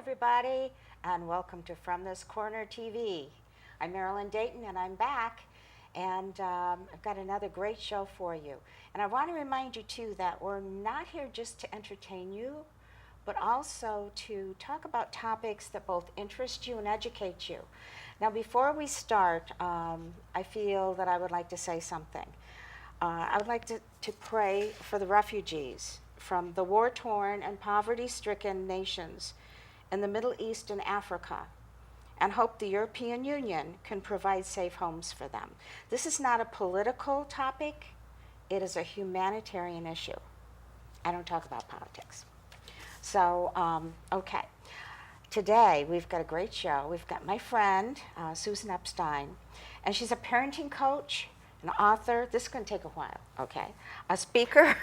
everybody, and welcome to From This Corner TV. I'm Marilyn Dayton, and I'm back, and I've got another great show for you. And I want to remind you, too, that we're not here just to entertain you, but also to talk about topics that both interest you and educate you. Now, before we start, I feel that I would like to say something. I would like to pray for the refugees from the war-torn and poverty-stricken nations in the Middle East and Africa, and hope the European Union can provide safe homes for them. This is not a political topic, it is a humanitarian issue. I don't talk about politics. So, okay. Today, we've got a great show. We've got my friend, Susan Epstein, and she's a parenting coach, an author. This is going to take a while, okay? A speaker,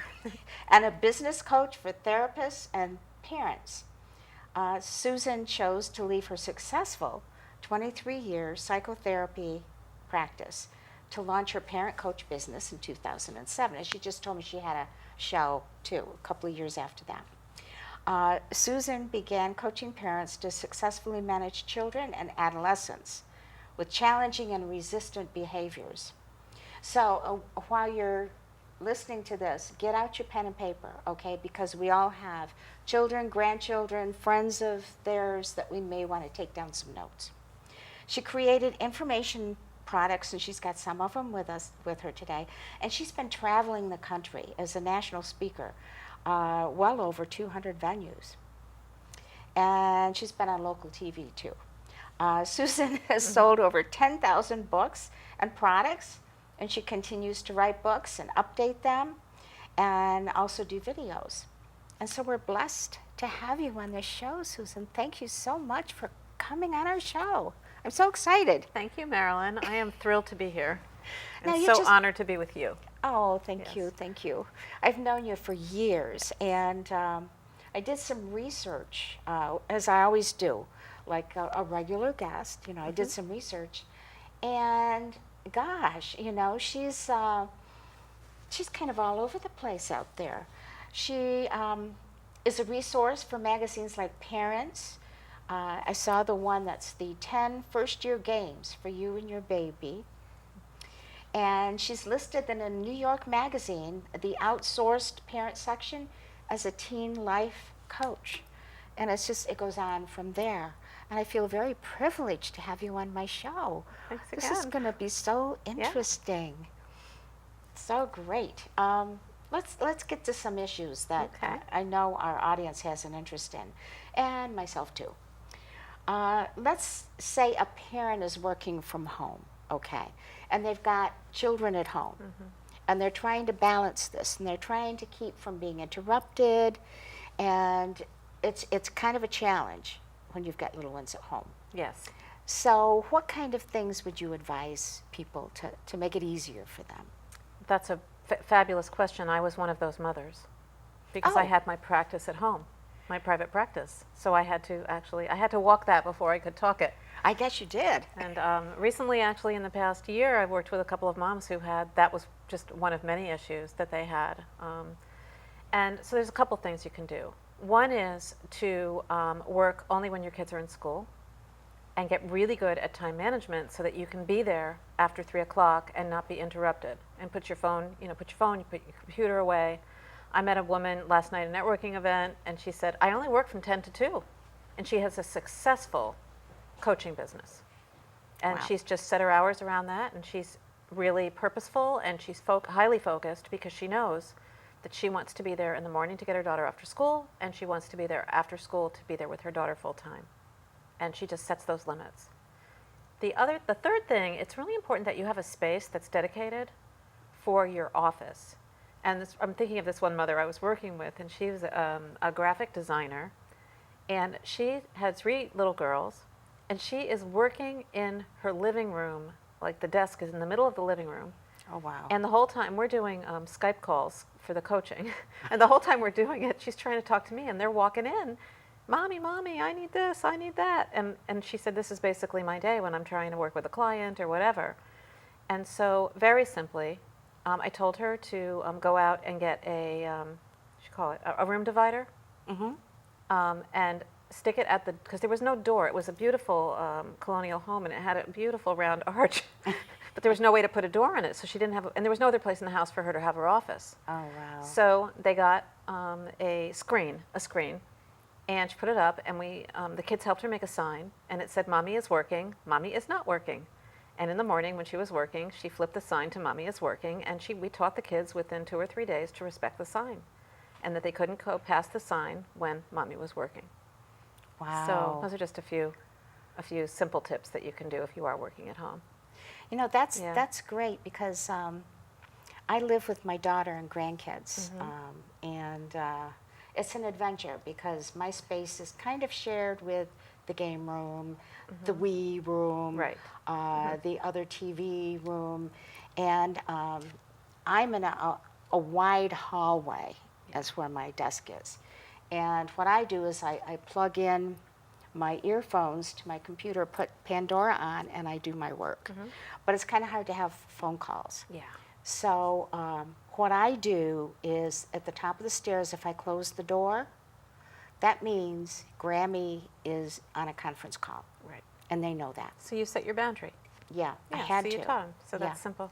and a business coach for therapists and parents. Susan chose to leave her successful 23-year psychotherapy practice to launch her parent coach business in 2007. And she just told me she had a show, too, a couple of years after that. Susan began coaching parents to successfully manage children and adolescents with challenging and resistant behaviors. So while you're listening to this, get out your pen and paper, okay? Because we all have children, grandchildren, friends of theirs that we may want to take down some notes. She created information products, and she's got some of them with her today. And she's been traveling the country as a national speaker, well over 200 venues. And she's been on local TV too. Susan has sold over 10,000 books and products, and she continues to write books and update them and also do videos. And so we're blessed to have you on this show, Susan. Thank you so much for coming on our show. I'm so excited. Thank you, Marilyn. I am thrilled to be here. Now, And so honored to be with you. Oh, thank you, thank you. I've known you for years, and I did some research, as I always do, like a regular guest. You know, I did some research, and gosh, you know, she's kind of all over the place out there. She is a resource for magazines like Parents. I saw the one that's the 10 first-year games for you and your baby. And she's listed in a New York magazine, the outsourced parent section, as a teen life coach. And it's just, it goes on from there. And I feel very privileged to have you on my show. Thanks This again. is going to be so interesting. Yeah. So great. Let's get to some issues that I know our audience has an interest in, and myself too. Let's say a parent is working from home, okay, and they've got children at home, and they're trying to balance this, and they're trying to keep from being interrupted, and it's kind of a challenge when you've got little ones at home. Yes. So what kind of things would you advise people to make it easier for them? That's a fabulous question. I was one of those mothers because I had my practice at home, my private practice. So I had to walk that before I could talk it. I guess you did. And recently, actually, in the past year, I've worked with a couple of moms who that was just one of many issues that they had. And so there's a couple things you can do. One is to work only when your kids are in school and get really good at time management so that you can be there after 3 o'clock and not be interrupted. And put your phone, you put your computer away. I met a woman last night at a networking event, and she said, I only work from 10 to 2. And she has a successful coaching business. And she's just set her hours around that, and she's really purposeful, and she's highly focused because she knows that she wants to be there in the morning to get her daughter after school, and she wants to be there after school to be there with her daughter full time. And she just sets those limits. The third thing, it's really important that you have a space that's dedicated for your office. And I'm thinking of this one mother I was working with, and she was a graphic designer, and she had 3 little girls, and she is working in her living room, like the desk is in the middle of the living room. Oh, wow. And the whole time we're doing Skype calls for the coaching, and the whole time we're doing it, she's trying to talk to me, and they're walking in, Mommy, I need this, I need that. And she said, this is basically my day when I'm trying to work with a client or whatever. And so very simply, I told her to go out and get a room divider, and stick it at the, because there was no door. It was a beautiful colonial home, and it had a beautiful round arch. But there was no way to put a door in it, so she didn't have, and there was no other place in the house for her to have her office. Oh, wow. So they got a screen, and she put it up, and the kids helped her make a sign, and it said, "Mommy is working, Mommy is not working." And in the morning when she was working, she flipped the sign to "Mommy is working," and we taught the kids within 2 or 3 days to respect the sign, and that they couldn't go past the sign when Mommy was working. Wow. So those are just a few simple tips that you can do if you are working at home. You know, that's great, because I live with my daughter and grandkids, and it's an adventure, because my space is kind of shared with the game room, the Wii room, Right. The other TV room, and I'm in a wide hallway. That's where my desk is. And what I do is I plug in my earphones to my computer, put Pandora on, and I do my work. But it's kind of hard to have phone calls. Yeah. So what I do is, at the top of the stairs, if I close the door, that means Grammy is on a conference call. Right. And they know that. So you set your boundary. Yeah, I Yeah, had so to. you taught 'em. So Yeah. that's simple.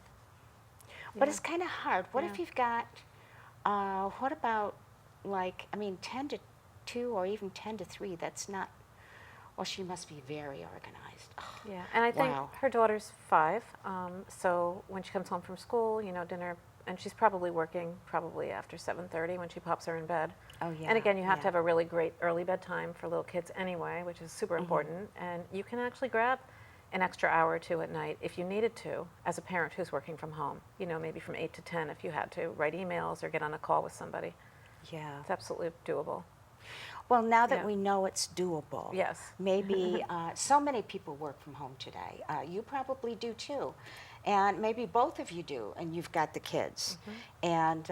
But Yeah. it's kind of hard. What Yeah. if you've got, what about, like, 10 to 2 or even 10 to 3? That's not, well, she must be very organized. Ugh. Yeah, and I think Wow. her daughter's 5, so when she comes home from school, dinner, and she's probably working after 7:30 when she pops her in bed. Oh, yeah. And again, you have yeah. to have a really great early bedtime for little kids anyway, which is super important. And you can actually grab an extra hour or 2 at night if you needed to, as a parent who's working from home. Maybe from 8 to 10 if you had to write emails or get on a call with somebody. Yeah. It's absolutely doable. Well, now that Yeah. we know it's doable, Yes. maybe so many people work from home today. You probably do too, and maybe both of you do, and you've got the kids. And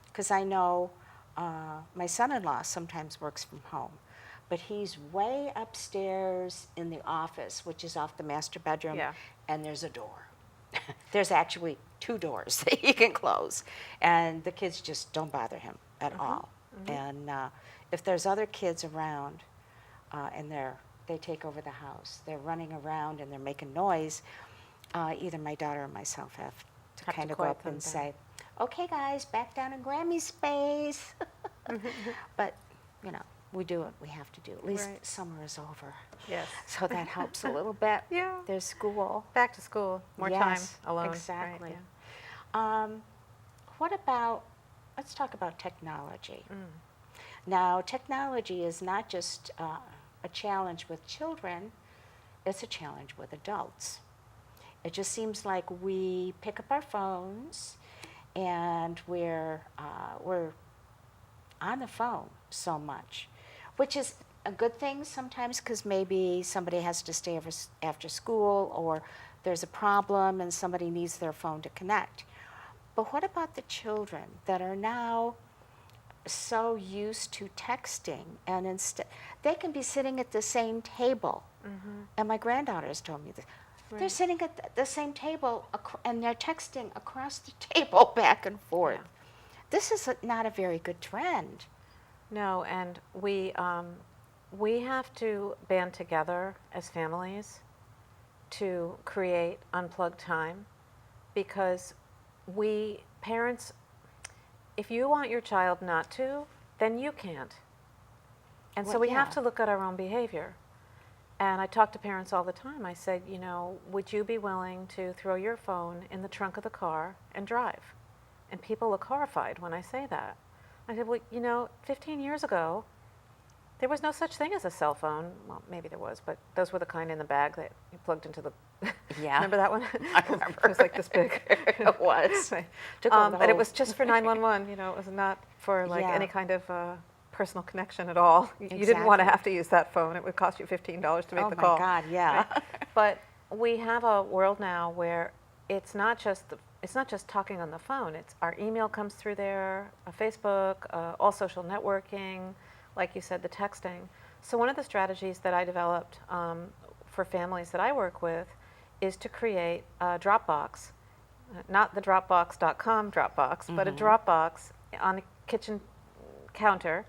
because I know my son-in-law sometimes works from home, but he's way upstairs in the office, which is off the master bedroom, Yeah. and there's a door. There's actually 2 doors that he can close, and the kids just don't bother him at all. And if there's other kids around, and they take over the house, they're running around and they're making noise, either my daughter or myself have to Have to kind of go quiet up them and down. say, "Okay, guys, back down in Grammy's space." But we do what we have to do. At least Right. summer is over, Yes. so that helps a little bit. Yeah. There's school. Back to school, more Yes, time alone. right, exactly. yeah. What about, let's talk about technology. Mm. Now, technology is not just a challenge with children, it's a challenge with adults. It just seems like we pick up our phones and we're on the phone so much, which is a good thing sometimes, because maybe somebody has to stay after school, or there's a problem and somebody needs their phone to connect. But what about the children that are now so used to texting, and instead they can be sitting at the same table? And my granddaughters told me this. They're Right. sitting at the same table and they're texting across the table back and forth. Yeah. This is not a very good trend. No, and we have to band together as families to create unplugged time, because we parents, if you want your child not to, then you can't. And so Well, we have yeah. to look at our own behavior. And I talk to parents all the time. I said, would you be willing to throw your phone in the trunk of the car and drive? And people look horrified when I say that. I said, well, 15 years ago, there was no such thing as a cell phone. Well, maybe there was, but those were the kind in the bag that you plugged into the... Yeah. Remember that one? I remember. It was like this big. It was. Right. Took over the But it whole- was just for 911. It was not for Yeah. any kind of personal connection at all. You didn't want to Exactly. have to use that phone. It would cost you $15 to make Oh the my call. God, yeah. Right. But we have a world now where it's not just talking on the phone. It's our email comes through there, Facebook, all social networking, like you said, the texting. So one of the strategies that I developed for families that I work with is to create a Dropbox, not the Dropbox.com Dropbox, but a Dropbox on a kitchen counter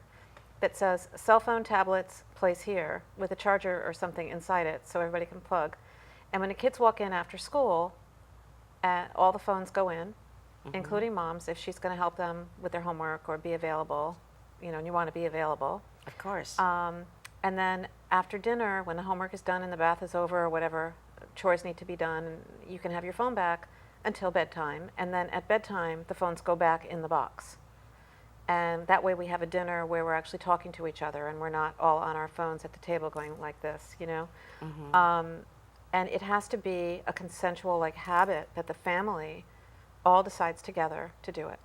that says cell phone, tablets, place here, with a charger or something inside it so everybody can plug. And when the kids walk in after school, all the phones go in, including mom's, if she's going to help them with their homework or be available, and you want to be available. Of course. And then after dinner, when the homework is done and the bath is over or whatever chores need to be done, you can have your phone back until bedtime. And then at bedtime, the phones go back in the box. And that way we have a dinner where we're actually talking to each other and we're not all on our phones at the table going like this, And it has to be a consensual habit that the family all decides together to do it.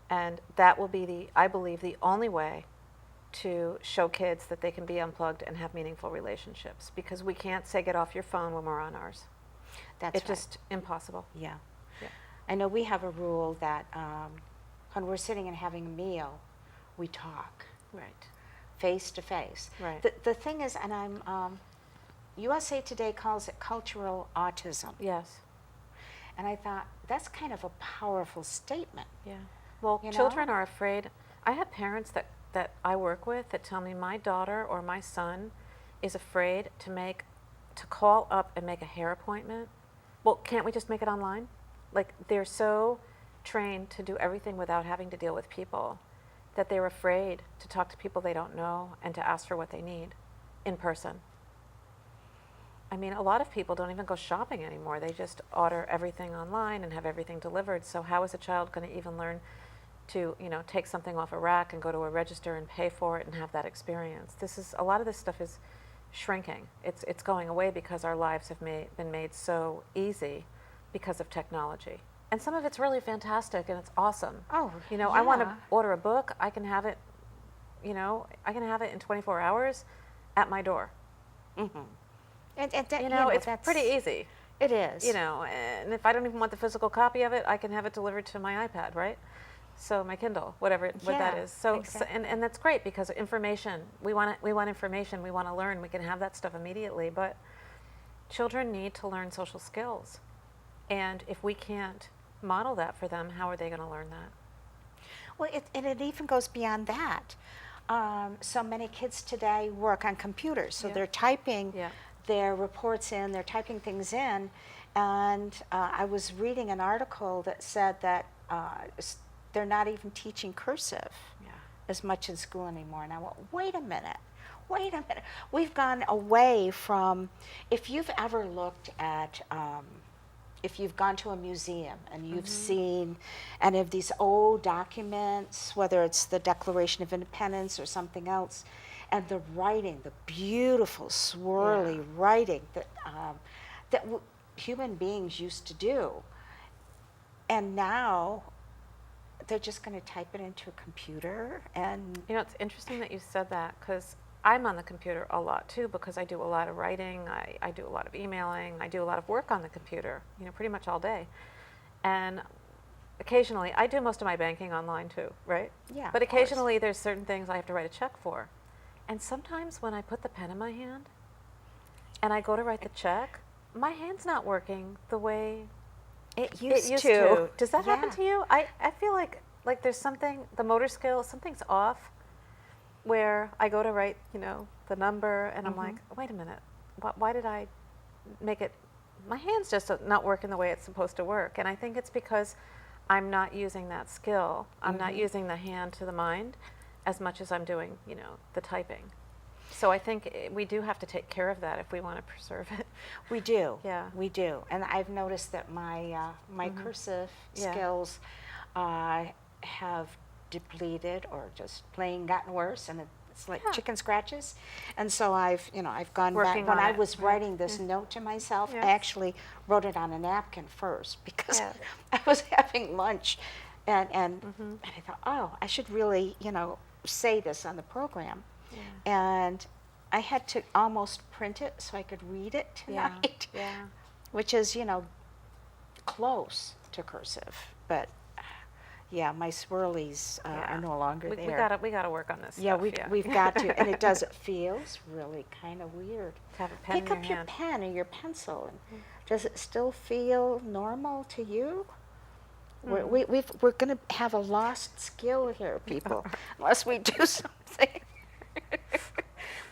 And that will be I believe, the only way to show kids that they can be unplugged and have meaningful relationships, because we can't say get off your phone when we're on ours. That's It's just impossible. Yeah. Yeah. I know we have a rule that when we're sitting and having a meal, we talk Right. face to face. Right. The thing is, and USA Today calls it cultural autism. Yes. And I thought, that's kind of a powerful statement. Yeah. Well, You know? children are afraid. I have parents that I work with that tell me my daughter or my son is afraid to call up and make a hair appointment. Well, can't we just make it online? They're so trained to do everything without having to deal with people that they're afraid to talk to people they don't know and to ask for what they need in person. I mean, a lot of people don't even go shopping anymore. They just order everything online and have everything delivered. So how is a child going to even learn to, take something off a rack and go to a register and pay for it and have that experience? A lot of this stuff is shrinking. It's going away because our lives have been made so easy because of technology. And some of it's really fantastic and it's awesome. Oh, I want to yeah. order a book. I can have it, I can have it in 24 hours at my door. Mm-hmm. And that, It's that's pretty easy. It is. And if I don't even want the physical copy of it, I can have it delivered to my iPad, right? So my Kindle, what that is. So, exactly. and that's great because information, we want information, we want to learn, we can have that stuff immediately, but children need to learn social skills. And if we can't model that for them, how are they going to learn that? Well, it even goes beyond that. So many kids today work on computers, so Yeah. they're typing Yeah. their reports in, they're typing things in, and I was reading an article that said that they're not even teaching cursive Yeah. as much in school anymore. And I went, wait a minute. We've gone away from, if you've ever looked at, if you've gone to a museum and you've seen any of these old documents, whether it's the Declaration of Independence or something else, and the writing, the beautiful swirly writing that human beings used to do, and now they're just going to type it into a computer. And It's interesting that you said that because I'm on the computer a lot too, because I do a lot of writing, I do a lot of emailing, I do a lot of work on the computer, pretty much all day. And occasionally, I do most of my banking online too, right? Yeah, But of course. occasionally there's certain things I have to write a check for. And sometimes when I put the pen in my hand and I go to write the check, my hand's not working the way it it used to. Does that happen Yeah. to you? I feel like there's something, the motor skill, something's off, where I go to write, the number, and I'm like, wait a minute, why did I make it? My hand's just not working the way it's supposed to work, and I think it's because I'm not using that skill. I'm not using the hand to the mind as much as I'm doing, the typing. So I think we do have to take care of that if we want to preserve it. We do. Yeah. We do. And I've noticed that my cursive Yeah. skills have depleted or just plain gotten worse, and it's like Yeah. chicken scratches. And so I've gone Working back. When on I it, was right. writing this note to myself, Yes. I actually wrote it on a napkin first because Yeah. I was having lunch, and I thought, oh, I should really say this on the program. Yeah. And I had to almost print it so I could read it tonight, Yeah. which is, close to cursive. But yeah, my swirlies are no longer there. We gotta work on this. Yeah, stuff, we've got to, and it feels really kind of weird. To have a pen Pick in up your your hand. pen or your pencil. And does it still feel normal to you? We're going to have a lost skill here, people, unless we do something. something.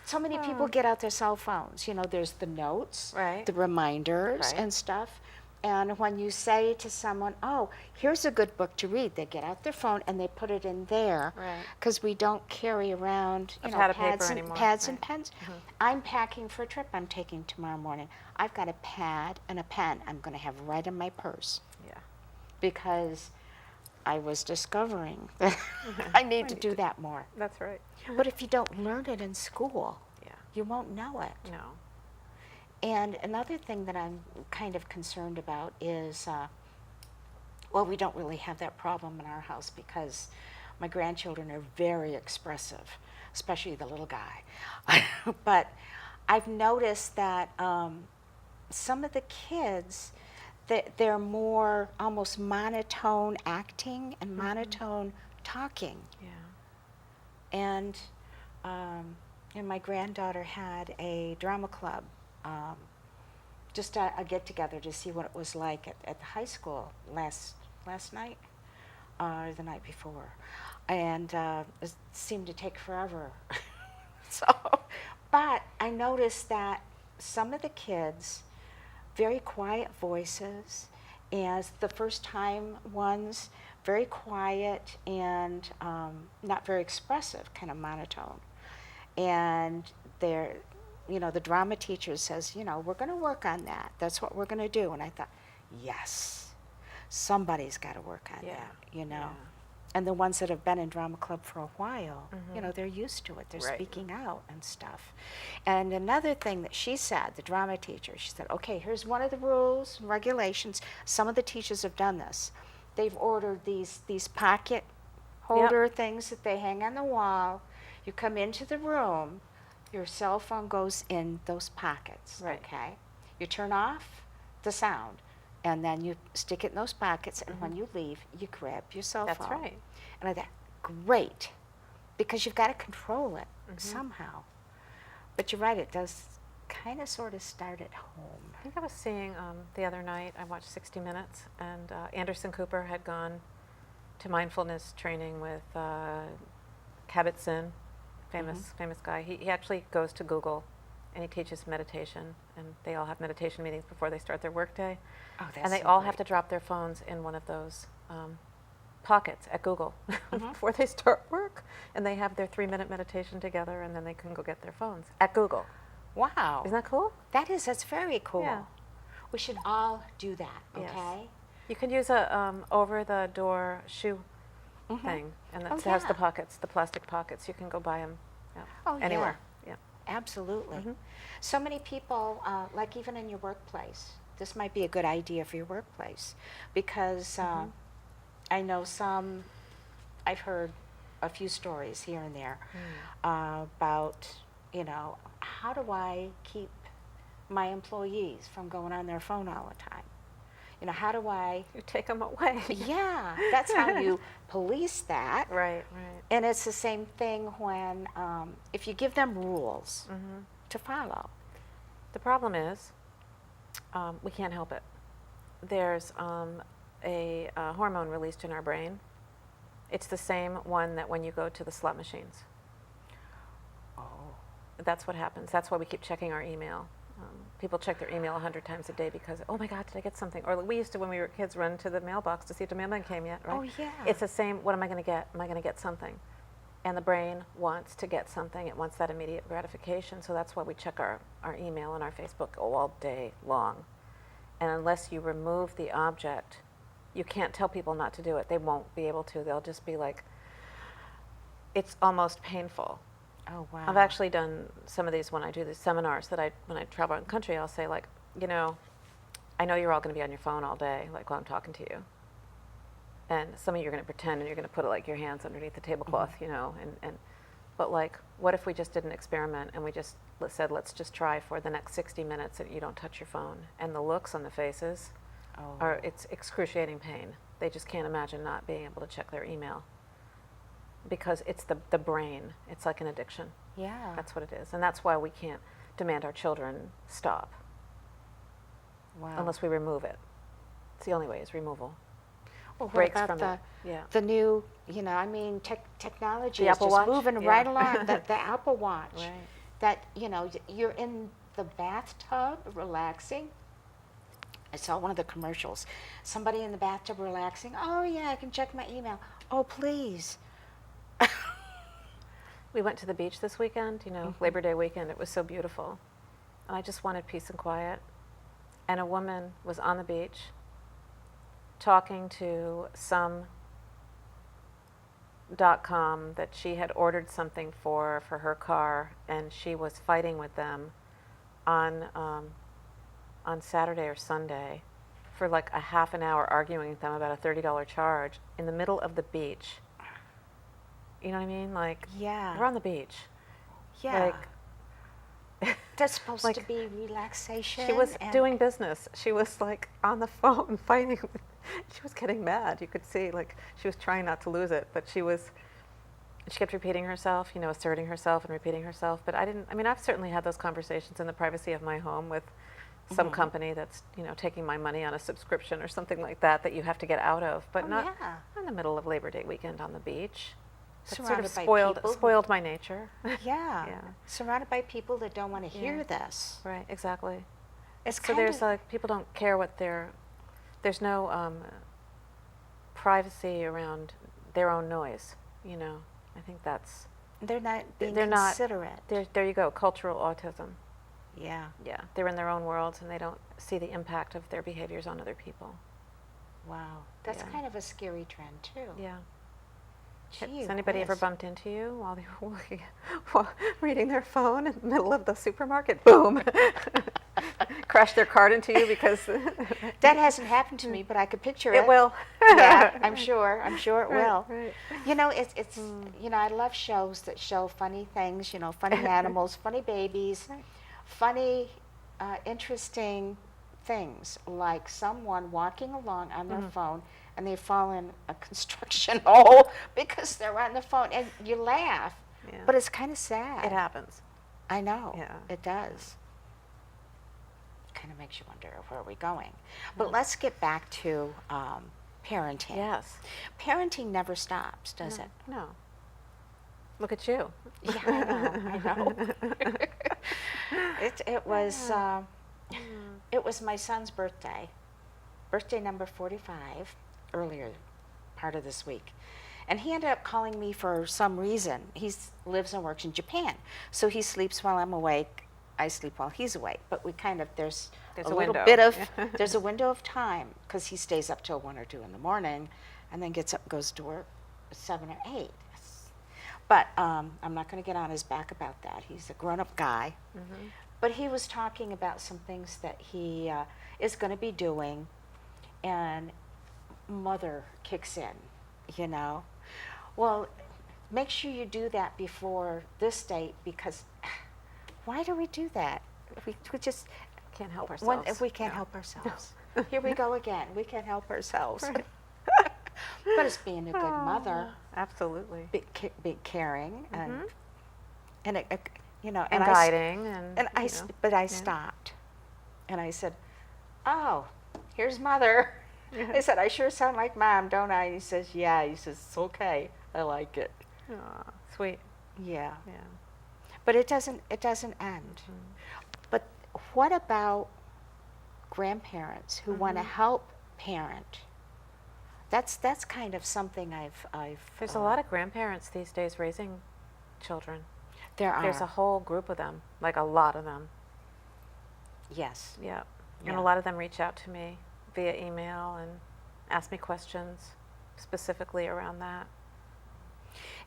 So many people get out their cell phones. You know, there's the notes, Right. the reminders Right. and stuff. And when you say to someone, oh, here's a good book to read, they get out their phone and they put it in there. Right. Because we don't carry around, A you know, pad of pads, paper and, anymore, pads and right. pens. I'm packing for a trip I'm taking tomorrow morning. I've got a pad and a pen I'm going to have right in my purse Yeah. because I was discovering that I need to need do to- that more. That's right. But if you don't learn it in school, Yeah. you won't know it. No. And another thing that I'm kind of concerned about is, well, we don't really have that problem in our house because my grandchildren are very expressive, especially the little guy. But I've noticed that some of the kids, they're more almost monotone acting and monotone talking. Yeah. And my granddaughter had a drama club, just a get-together to see what it was like at the high school last night or the night before. And it seemed to take forever. So, but I noticed that some of the kids, very quiet voices, as the first time ones, very quiet and not very expressive, kind of monotone. And they're, you know, the drama teacher says, you know, we're going to work on that. That's what we're going to do. And I thought, yes, somebody's got to work on Yeah. that, you know. Yeah. And the ones that have been in drama club for a while, you know, they're used to it. They're Right. speaking out and stuff. And another thing that she said, the drama teacher, she said, okay, here's one of the rules and regulations. Some of the teachers have done this. They've ordered these pocket holder things that they hang on the wall. You come into the room, your cell phone goes in those pockets, Right. okay? You turn off the sound, and then you stick it in those pockets, and when you leave, you grab your cell That's phone. right. And I thought, great, because you've got to control it somehow. But you're right, it does kind of sort of start at home. I think I was seeing the other night, I watched 60 Minutes, and Anderson Cooper had gone to mindfulness training with Kabat-Zinn, famous guy. He actually goes to Google and he teaches meditation, and they all have meditation meetings before they start their workday. Oh, that's And they so all great. have to drop their phones in one of those pockets at Google before they start work. And they have their 3-minute meditation together, and then they can go get their phones at Google. Wow. Isn't that cool? That's very cool. Yeah. We should all do that, Yes. okay? You can use a over-the-door shoe thing, and Oh, it has yeah. the pockets, the plastic pockets. You can go buy them Oh, anywhere. Yeah. Absolutely. So many people, like even in your workplace, this might be a good idea for your workplace because I know I've heard a few stories here and there about, you know, how do I keep my employees from going on their phone all the time? You know, how do I, You take them away. yeah, that's how you police that. Right, right. And it's the same thing when, if you give them rules to follow. The problem is, we can't help it. There's a hormone released in our brain. It's the same one that when you go to the slot machines. Oh. That's what happens. That's why we keep checking our email. People check their email 100 times a day because, oh my God, did I get something? Or we used to, when we were kids, run to the mailbox to see if the mailman came yet, right? Oh, yeah. It's the same, what am I going to get? Am I going to get something? And the brain wants to get something. It wants that immediate gratification. So that's why we check our email and our Facebook all day long. And unless you remove the object, you can't tell people not to do it. They won't be able to. They'll just be like, it's almost painful. Oh, wow. I've actually done some of these when I do these seminars when I travel around the country. I'll say, like, you know, I know you're all going to be on your phone all day, like while I'm talking to you. And some of you are going to pretend and you're going to put like your hands underneath the tablecloth, you know, but like, what if we just did an experiment and we just said, let's just try for the next 60 minutes that you don't touch your phone. And the looks on the faces it's excruciating pain. They just can't imagine not being able to check their email. Because it's the brain. It's like an addiction. Yeah. That's what it is. And that's why we can't demand our children stop Wow. unless we remove it. It's the only way is removal. Well, what breaks about from it. Yeah. the new, I mean, technology The is Apple just Watch? moving Yeah. right along. The Apple Watch, Right. that, you're in the bathtub relaxing. I saw one of the commercials. Somebody in the bathtub relaxing. Oh, yeah, I can check my email. Oh, please. We went to the beach this weekend, Labor Day weekend. It was so beautiful. And I just wanted peace and quiet. And a woman was on the beach talking to some .com that she had ordered something for her car, and she was fighting with them on Saturday or Sunday for like a half an hour, arguing with them about a $30 charge in the middle of the beach. You know what I mean? Like, Yeah. we're on the beach. Yeah. Like, That's supposed to like, be relaxation. she was and doing business. She was like on the phone fighting. She was getting mad. You could see like she was trying not to lose it, but she kept repeating herself, asserting herself and repeating herself. But I've certainly had those conversations in the privacy of my home with some company that's, taking my money on a subscription or something like that you have to get out of, but not in the middle of Labor Day weekend on the beach. That sort of spoiled my nature. Yeah. Yeah. Surrounded by people that don't want to hear this. Right, exactly. It's So kind there's of, like, people don't care there's no privacy around their own noise, I think that's, they're not being they're not- considerate. there you go, cultural autism. Yeah. Yeah, they're in their own worlds and they don't see the impact of their behaviors on other people. Wow. That's Yeah. kind of a scary trend, too. Yeah. Gee Has anybody ever whiz. bumped into you while they were while reading their phone in the middle of the supermarket? Boom! Crashed their cart into you because That hasn't happened to me, but I could picture it. it will. Yeah, I'm sure it Right, will. right. It's I love shows that show funny things, funny animals, funny babies, Right. funny, interesting things, like someone walking along on their phone and they fall in a construction hole because they're on the phone, and you laugh, Yeah. but it's kind of sad. It happens. I know. Yeah. It does. Kind of makes you wonder, where are we going? But let's get back to parenting. Yes. Parenting never stops, does it? No. Look at you. Yeah, I know. It was my son's birthday number 45, earlier part of this week. And he ended up calling me for some reason. He lives and works in Japan. So he sleeps while I'm awake. I sleep while he's awake. But we kind of, there's a little window. bit of, there's a window of time, because he stays up till 1 or 2 in the morning and then gets up and goes to work at 7 or 8. But I'm not going to get on his back about that. He's a grown-up guy. But he was talking about some things that he is going to be doing, and mother kicks in, Well, make sure you do that before this date, because why do we do that? We just Can't help ourselves. if we can't help ourselves. Here we go again. We can't help ourselves. Right. But it's being a good mother, Absolutely. be caring, and And and guiding but I stopped, and I said, "Oh, here's mother." I said, "I sure sound like mom, don't I?" And he says, "Yeah." He says, "It's okay. I like it." Aw, sweet. Yeah. Yeah. But it doesn't end. But what about grandparents who want to help parent? That's kind of something I've There's a lot of grandparents these days raising children. There's There's a whole group of them, like a lot of them. Yes. Yeah. And Yeah. a lot of them reach out to me via email and ask me questions specifically around that.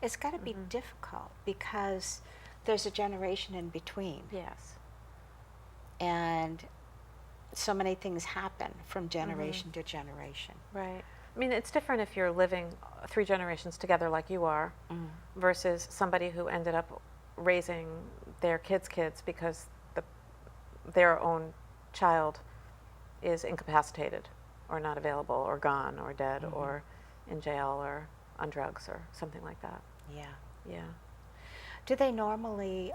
It's got to be difficult, because there's a generation in between, Yes. and so many things happen from generation to generation. Right. I mean, it's different if you're living 3 generations together like you are versus somebody who ended up raising their kids' kids because their own child is incapacitated or not available or gone or dead or in jail or on drugs or something like that. Yeah. Yeah. Do they normally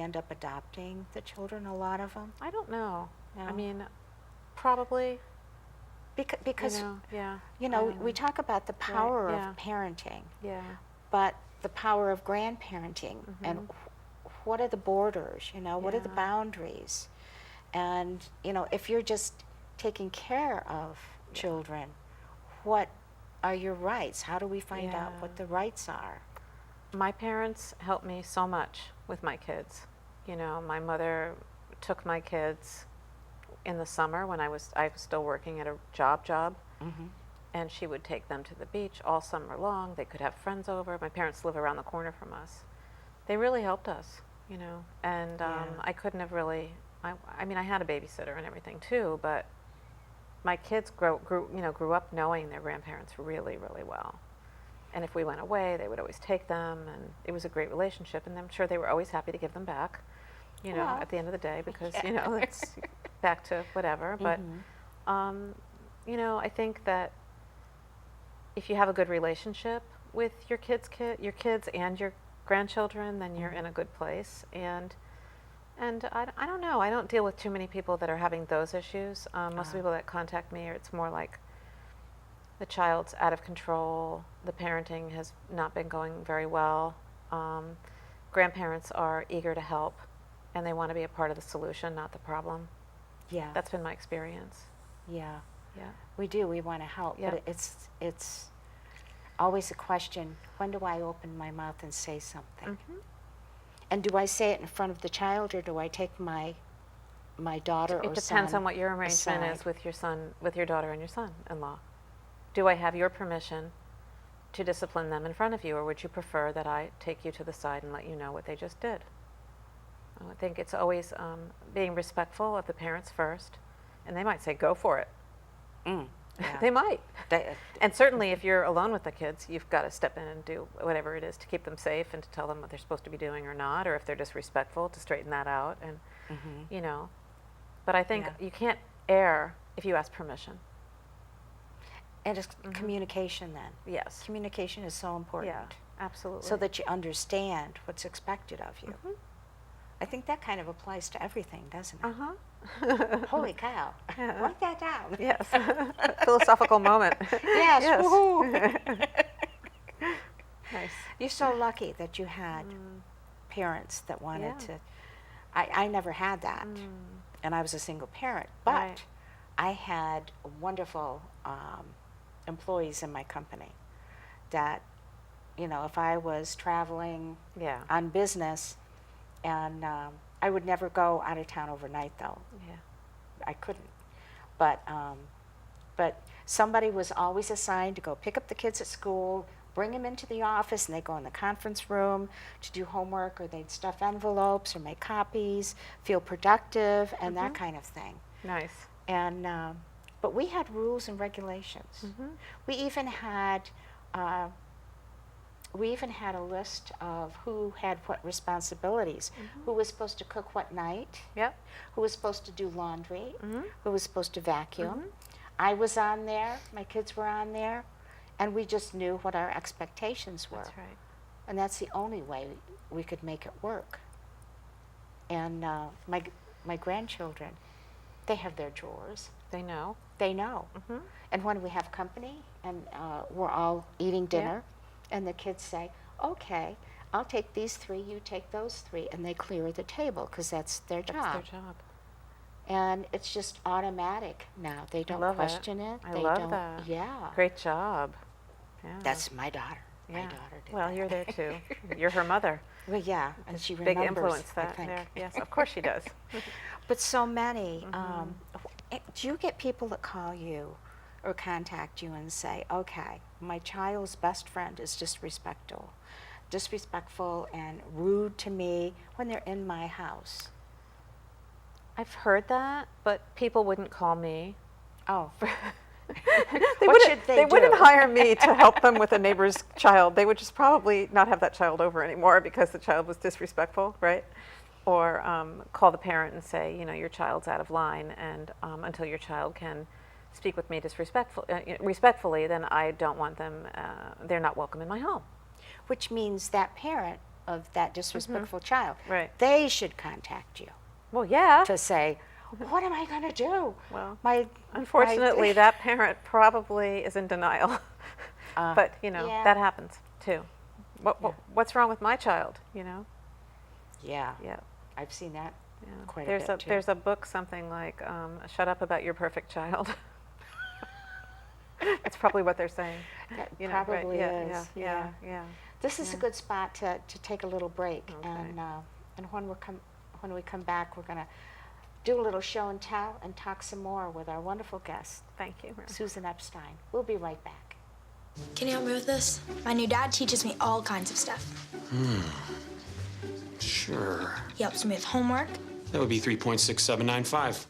end up adopting the children, a lot of them? I don't know. I No? mean, probably. Because yeah. we talk about the power yeah. of parenting, Yeah. but the power of grandparenting, and what are the borders, what are the Yeah. boundaries? And, if you're just taking care of children, what are your rights? How do we find out what the rights are? My parents helped me so much with my kids. My mother took my kids in the summer when I was still working at a job, and she would take them to the beach all summer long. They could have friends over. My parents live around the corner from us. They really helped us, and I couldn't have really. I mean, I had a babysitter and everything too, but my kids grew up knowing their grandparents really, really well. And if we went away, they would always take them, and it was a great relationship. And I'm sure they were always happy to give them back, at the end of the day, because it's back to whatever. But I think that if you have a good relationship with your kids and your grandchildren, then you're in a good place. And I don't know. I don't deal with too many people that are having those issues. Most of the people that contact me, it's more like the child's out of control, the parenting has not been going very well. Grandparents are eager to help, and they want to be a part of the solution, not the problem. Yeah. That's been my experience. Yeah. Yeah. We do. We want to help, but it's always a question, when do I open my mouth and say something? And do I say it in front of the child, or do I take my daughter or son? It depends on what your arrangement is with your daughter and your son-in-law. Do I have your permission to discipline them in front of you, or would you prefer that I take you to the side and let you know what they just did? I think it's always being respectful of the parents first, and they might say, go for it. They might. And certainly if you're alone with the kids, you've got to step in and do whatever it is to keep them safe and to tell them what they're supposed to be doing or not, or if they're disrespectful, to straighten that out. And, But I think you can't err if you ask permission. And it's communication then. Yes. Communication is so important. Yeah, absolutely. So that you understand what's expected of you. I think that kind of applies to everything, doesn't it? Holy cow. Write that down. Yes. Philosophical moment. Yes. Woohoo. Nice. You're so lucky that you had parents that wanted to. I never had that. And I was a single parent. But I had wonderful employees in my company that, if I was traveling on business, and I would never go out of town overnight, though. I couldn't. But somebody was always assigned to go pick up the kids at school, bring them into the office, and they'd go in the conference room to do homework, or they'd stuff envelopes or make copies, feel productive, and that kind of thing. Nice. And but we had rules and regulations. We even had a list of who had what responsibilities, who was supposed to cook what night, who was supposed to do laundry, who was supposed to vacuum. I was on there, my kids were on there, and we just knew what our expectations were. That's right. And that's the only way we could make it work. And my grandchildren, they have their drawers. They know. They know. And when we have company and we're all eating dinner, and the kids say, okay, I'll take these 3, you take those 3, and they clear the table because that's their job. That's their job. And it's just automatic now. They don't question it. I love that. Yeah. Great job. Yeah. That's my daughter. Yeah. My daughter did Well, that. you're there too. You're her mother. Well, yeah, and she Big remembers, influence I that think. there. Yes, of course she does. But so many. Do you get people that call you or contact you and say, okay, my child's best friend is disrespectful and rude to me when they're in my house? I've heard that, but people wouldn't call me. Oh. What should they do? They wouldn't hire me to help them with a neighbor's child. They would just probably not have that child over anymore because the child was disrespectful, right? Or call the parent and say, your child's out of line, and until your child can speak with me respectfully, then I don't want them, they're not welcome in my home. Which means that parent of that disrespectful child, Right. they should contact you Well, yeah. to say, what am I going to do? Well, my unfortunately, that parent probably is in denial. But, yeah. that happens too. Yeah. What's wrong with my child, Yeah. Yeah. I've seen that Yeah. quite There's a bit too. there's a book, something like Shut Up About Your Perfect Child. That's probably what they're saying. That Right? probably Yeah, is. yeah, yeah. This is a Yeah. good spot to take a little break, Okay. and when we come back, we're going to do a little show and tell and talk some more with our wonderful guest, Thank you. Marilyn. Susan Epstein. We'll be right back. Can you help me with this? My new dad teaches me all kinds of stuff. Sure. He helps me with homework. That would be 3.6795.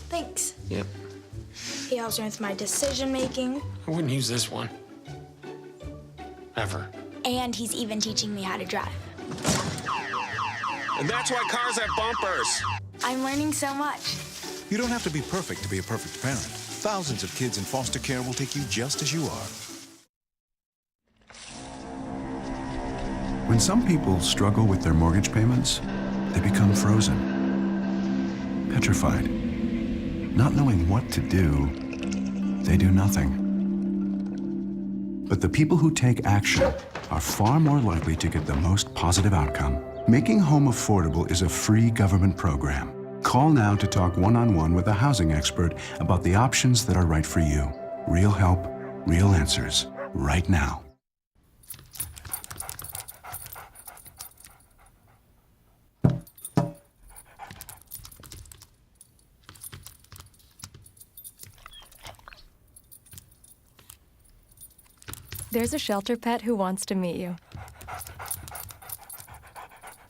Thanks. Yep. He helps me with my decision making. I wouldn't use this one. Ever. And he's even teaching me how to drive. And that's why cars have bumpers. I'm learning so much. You don't have to be perfect to be a perfect parent. Thousands of kids in foster care will take you just as you are. When some people struggle with their mortgage payments, they become frozen, petrified. Not knowing what to do, they do nothing. But the people who take action are far more likely to get the most positive outcome. Making home affordable is a free government program. Call now to talk one-on-one with a housing expert about the options that are right for you. Real help, real answers, right now. There's a shelter pet who wants to meet you.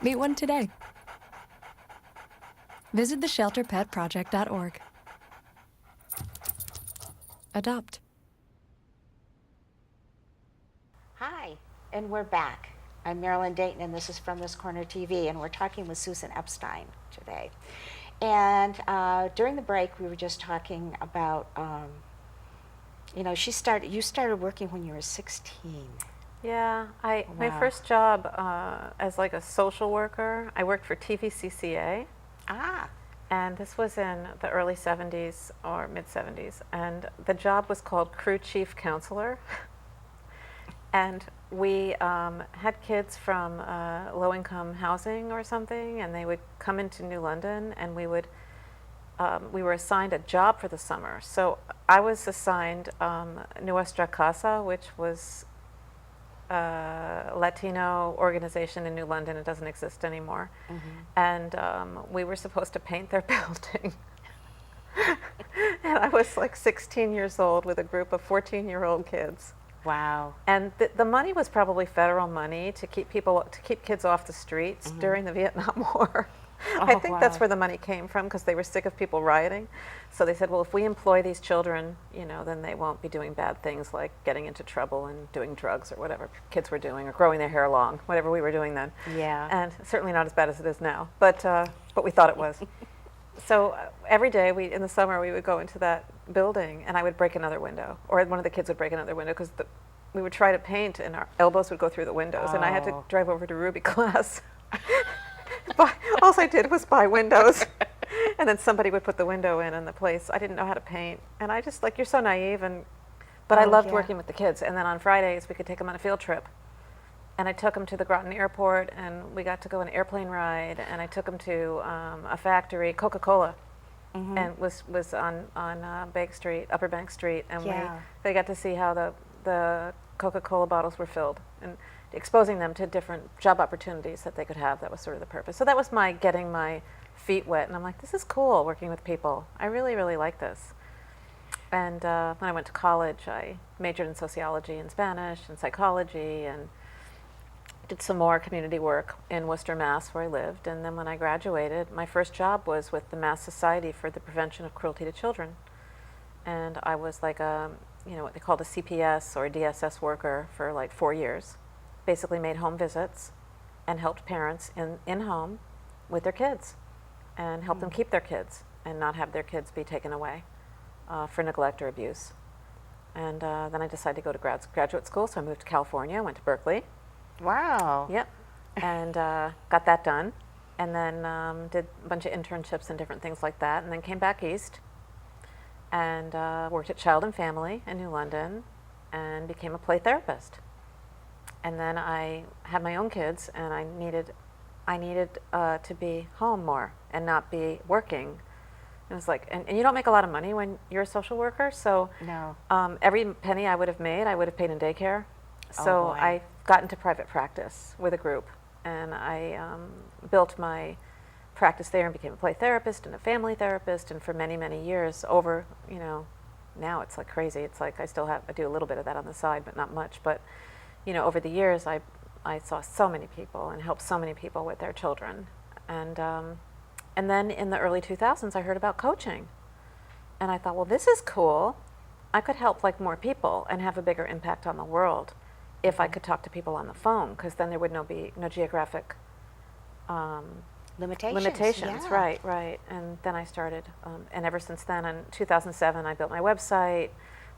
Meet one today. Visit theshelterpetproject.org. Adopt. Hi, and we're back. I'm Marilyn Dayton, and this is From This Corner TV, and we're talking with Susan Epstein today. And during the break, we were just talking about, you started working when you were 16. Yeah, my Wow. first job as like a social worker, I worked for TVCCA, Ah, and this was in the early 70s or mid 70s, and the job was called crew chief counselor. And we had kids from low-income housing or something, and they would come into New London, and we were assigned a job for the summer. So I was assigned Nuestra Casa, which was a Latino organization in New London. It doesn't exist anymore. And we were supposed to paint their building. And I was like 16 years old with a group of 14-year-old kids. wow. And the money was probably federal money to keep kids off the streets during the Vietnam War. I think wow. that's where the money came from, because they were sick of people rioting. So they said, well, if we employ these children, then they won't be doing bad things like getting into trouble and doing drugs or whatever kids were doing, or growing their hair long, whatever we were doing then. Yeah. And certainly not as bad as it is now, but we thought it was. So every day in the summer, we would go into that building, and I would break another window, or one of the kids would break another window, because we would try to paint, and our elbows would go through the windows, and I had to Oh. drive over to Ruby class. All I did was buy windows, and then somebody would put the window in the place. I didn't know how to paint, and I just you're so naive, but I Oh, loved yeah. working with the kids. And then on Fridays we could take them on a field trip, and I took them to the Groton Airport, and we got to go on an airplane ride, and I took them to a factory, Coca-Cola, and was on Bank Street, Upper Bank Street, and Yeah. they got to see how the Coca-Cola bottles were filled, and exposing them to different job opportunities that they could have. That was sort of the purpose. So that was my getting my feet wet, and I'm like, this is cool working with people. I really, really like this. And when I went to college, I majored in sociology and Spanish and psychology, and did some more community work in Worcester, Mass, where I lived. And then when I graduated, my first job was with the Mass Society for the Prevention of Cruelty to Children. And I was like what they called a CPS or a DSS worker for like 4 years. Basically made home visits and helped parents in home with their kids, and helped them keep their kids and not have their kids be taken away for neglect or abuse. And then I decided to go to graduate school, so I moved to California, went to Berkeley. Wow. Yep. And got that done. and then did a bunch of internships and different things like that, and then came back east and worked at Child and Family in New London and became a play therapist. And then I had my own kids, and I needed to be home more and not be working. It was like, and you don't make a lot of money when you're a social worker, so No. Every penny I would have made, I would have paid in daycare. Oh, So boy. I got into private practice with a group, and I built my practice there and became a play therapist and a family therapist, and for many, many years over, now it's like crazy. It's like I do a little bit of that on the side, but not much. But, over the years, I saw so many people and helped so many people with their children. And then in the early 2000s, I heard about coaching. And I thought, well, this is cool. I could help like more people and have a bigger impact on the world if I could talk to people on the phone, because then there would be no geographic limitations. Yeah. Right. And then I started, and ever since then, in 2007, I built my website,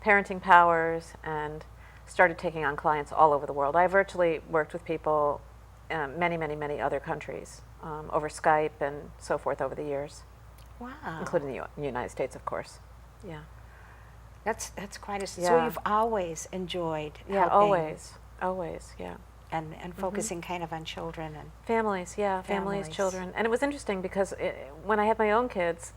Parenting Powers, and started taking on clients all over the world. I virtually worked with people in many, many, many other countries over Skype and so forth over the years, Wow. including the United States, of course. Yeah. That's quite a. So Yeah. you've always enjoyed Yeah, helping always, yeah. and focusing kind of on children and. Families, yeah, families, Families. children. And it was interesting because when I had my own kids,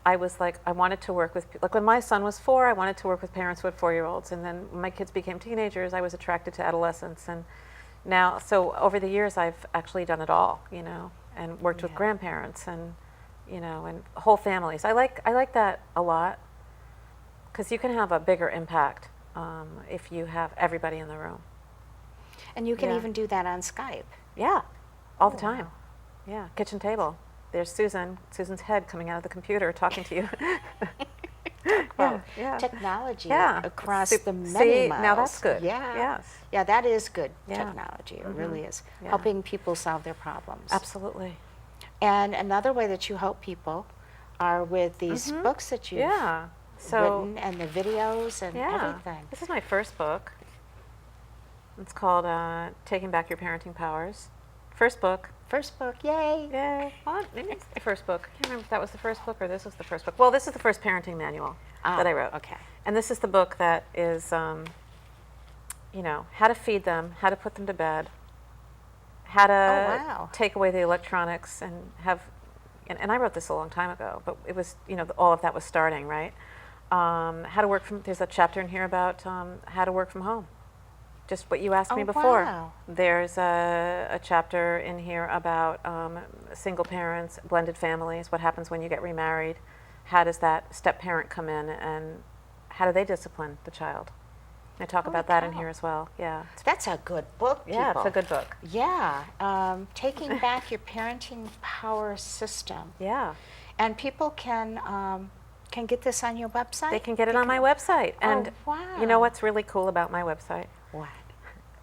I was like, I wanted to work with, like when my son was 4, I wanted to work with parents with 4-year-olds. And then when my kids became teenagers, I was attracted to adolescents. And now, so over the years, I've actually done it all, and worked with Yeah. grandparents and, and whole families. I like that a lot because you can have a bigger impact if you have everybody in the room. And you can Yeah. even do that on Skype. Yeah, all the Oh, time. wow. Yeah, kitchen table. There's Susan's head coming out of the computer talking to you. Well, yeah. technology Yeah. across See- the many see, miles. now that's good. Yeah. Yes. Yeah, that is good Yeah. technology. It really is. Yeah. Helping people solve their problems. Absolutely. And another way that you help people are with these books that you've Yeah. So, written and the videos and yeah. everything. This is my first book. It's called Taking Back Your Parenting Powers. First book. First book, yay! Yay. Well, maybe it's the first book. I can't remember if that was the first book or this was the first book. Well, this is the first parenting manual that I wrote. Okay. And this is the book that is, how to feed them, how to put them to bed, how to wow. take away the electronics and have, and I wrote this a long time ago, but it was, all of that was starting, right? How to work from, there's a chapter in here about how to work from home. Just what you asked me Oh, before. wow. There's a chapter in here about single parents, blended families, what happens when you get remarried, how does that step-parent come in, and how do they discipline the child? I talk about that in cow. here as well, yeah. That's a good book, people. Yeah, it's a good book. Yeah. Taking Back Your Parenting Power System. Yeah. And people can get this on your website? They can get it on my website. And wow. you know what's really cool about my website? What?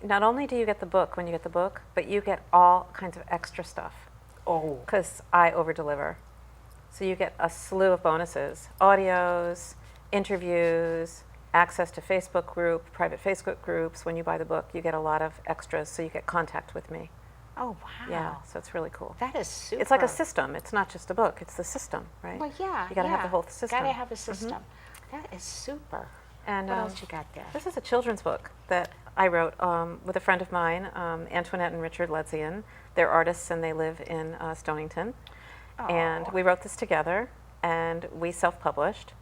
Not only do you get the book when you get the book, but you get all kinds of extra stuff. Oh. Because I over-deliver. So you get a slew of bonuses, audios, interviews, access to Facebook group, private Facebook groups. When you buy the book, you get a lot of extras, so you get contact with me. Oh, wow. Yeah, so it's really cool. That is super. It's like a system. It's not just a book. It's the system, right? Well, yeah. You got to have the whole system. Got to have a system. That is super. And What else you got there? this is a children's book that I wrote with a friend of mine, Antoinette and Richard Ledzian. They're artists and they live in Stonington. And we wrote this together and we self-published.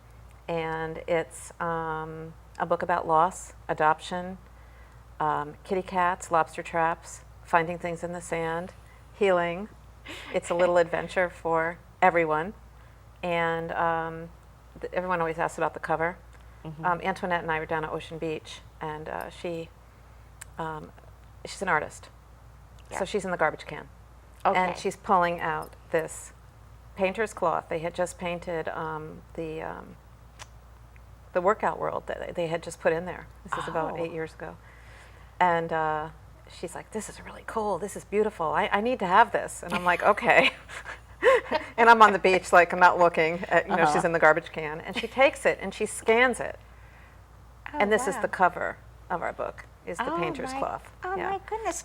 And it's a book about loss, adoption, kitty cats, lobster traps, finding things in the sand, healing. It's a little adventure for everyone. And everyone always asks about the cover. Antoinette and I were down at Ocean Beach, and she's an artist. Yeah. So she's in the garbage can. Okay. And she's pulling out this painter's cloth. They had just painted the workout world that they had just put in there. This is about 8 years ago. And she's like, this is really cool. This is beautiful. I need to have this. And I'm like, okay. And I'm on the beach, like I'm not looking at, she's in the garbage can. And she takes it and she scans it. And this is wow. the cover of our book, is the Oh, painter's my- cloth. Oh, yeah. my goodness.